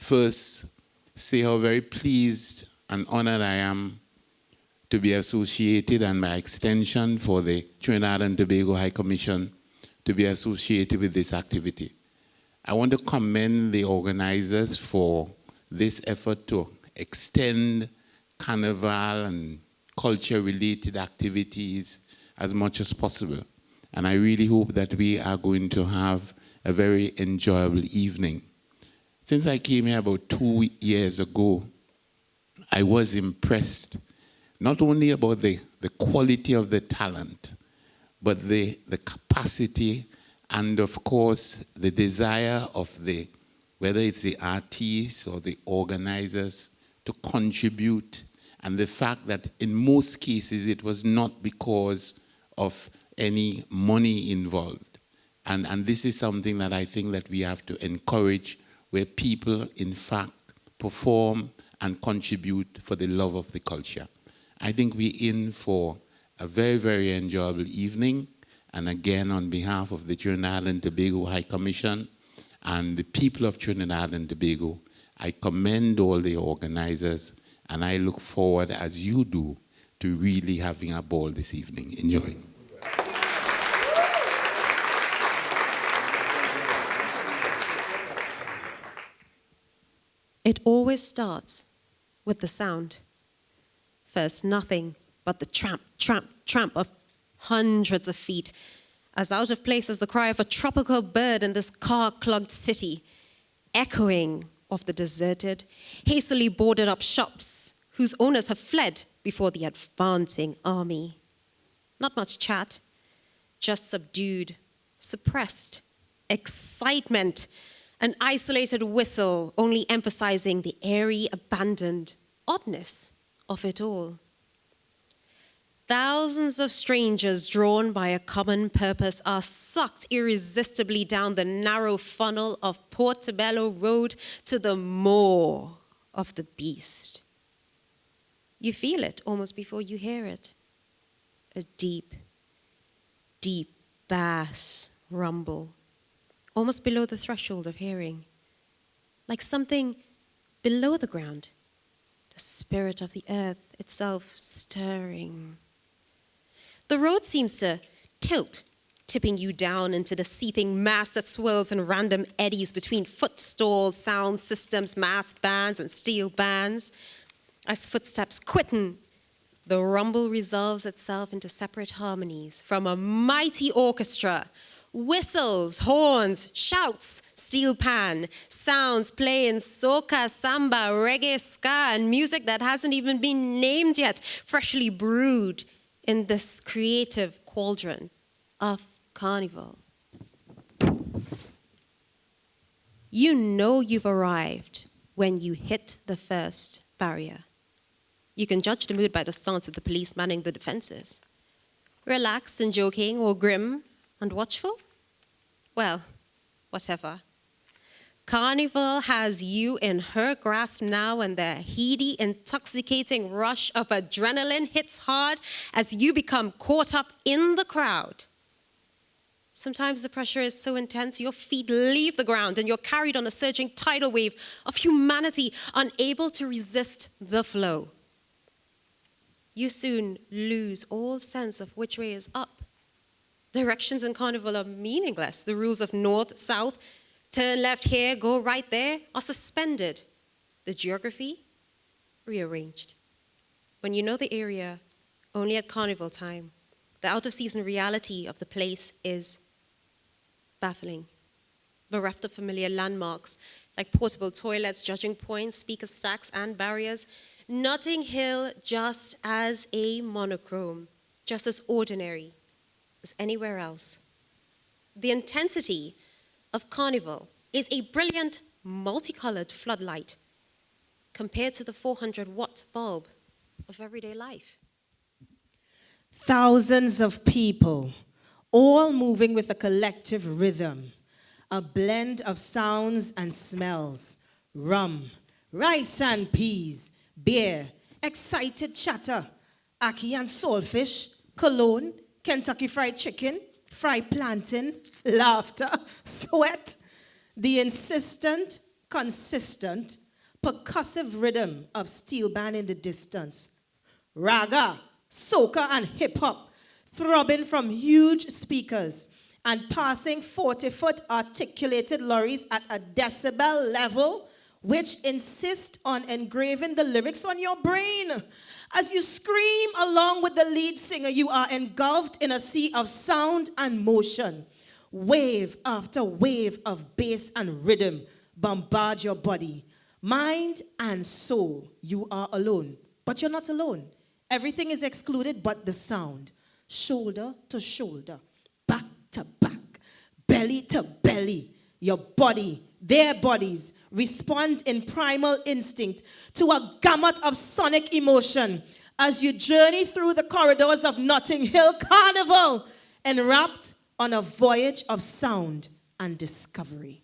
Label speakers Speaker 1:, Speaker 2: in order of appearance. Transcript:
Speaker 1: first say how very pleased and honored I am to be associated, and by extension for the Trinidad and Tobago High Commission to be associated with this activity. I want to commend the organizers for this effort to extend carnival and culture-related activities as much as possible. And I really hope that we are going to have a very enjoyable evening. Since I came here about 2 years ago, I was impressed not only about the quality of the talent, but the capacity and, of course, the desire of whether it's the artists or the organizers, to contribute, and the fact that in most cases it was not because of any money involved. And this is something that I think that we have to encourage, where people, in fact, perform and contribute for the love of the culture. I think we're in for a very, very enjoyable evening. And again, on behalf of the Trinidad and Tobago High Commission and the people of Trinidad and Tobago, I commend all the organizers, and I look forward, as you do, to really having a ball this evening. Enjoy.
Speaker 2: It always starts with the sound. First, nothing but the tramp, tramp, tramp of hundreds of feet, as out of place as the cry of a tropical bird in this car-clogged city, echoing of the deserted, hastily boarded up shops whose owners have fled before the advancing army. Not much chat, just subdued, suppressed excitement, an isolated whistle only emphasizing the airy, abandoned oddness of it all. Thousands of strangers drawn by a common purpose are sucked irresistibly down the narrow funnel of Portobello Road to the maw of the beast. You feel it almost before you hear it. A deep, deep bass rumble, almost below the threshold of hearing, like something below the ground, the spirit of the earth itself stirring. The road seems to tilt, tipping you down into the seething mass that swirls in random eddies between footstalls, sound systems, masked bands, and steel bands. As footsteps quicken, the rumble resolves itself into separate harmonies from a mighty orchestra. Whistles, horns, shouts, steel pan, sounds playing soca, samba, reggae, ska, and music that hasn't even been named yet, freshly brewed in this creative cauldron of carnival. You know you've arrived when you hit the first barrier. You can judge the mood by the stance of the police manning the defenses. Relaxed and joking, or grim and watchful? Well, whatever. Carnival has you in her grasp now, and the heady, intoxicating rush of adrenaline hits hard as you become caught up in the crowd. Sometimes the pressure is so intense your feet leave the ground and you're carried on a surging tidal wave of humanity, unable to resist the flow. You soon lose all sense of which way is up. Directions in Carnival are meaningless. The rules of north, south, turn left here, go right there are suspended. The geography, rearranged. When you know the area only at Carnival time, the out-of-season reality of the place is baffling. Bereft of familiar landmarks like portable toilets, judging points, speaker stacks, and barriers, Notting Hill just as a monochrome, just as ordinary as anywhere else. The intensity of Carnival is a brilliant, multicolored floodlight compared to the 400-watt bulb of everyday life.
Speaker 3: Thousands of people, all moving with a collective rhythm, a blend of sounds and smells, rum, rice and peas, beer, excited chatter, ackee and saltfish, cologne, Kentucky fried chicken, fried plantain, laughter, sweat, the insistent, consistent, percussive rhythm of steel band in the distance. Raga, soca, and hip-hop throbbing from huge speakers and passing 40-foot articulated lorries at a decibel level which insist on engraving the lyrics on your brain. As you scream along with the lead singer, you are engulfed in a sea of sound and motion. Wave after wave of bass and rhythm bombard your body. Mind and soul, you are alone. But you're not alone. Everything is excluded but the sound. Shoulder to shoulder, back to back, belly to belly. Your body, their bodies, respond in primal instinct to a gamut of sonic emotion as you journey through the corridors of Notting Hill Carnival, enwrapped on a voyage of sound and discovery.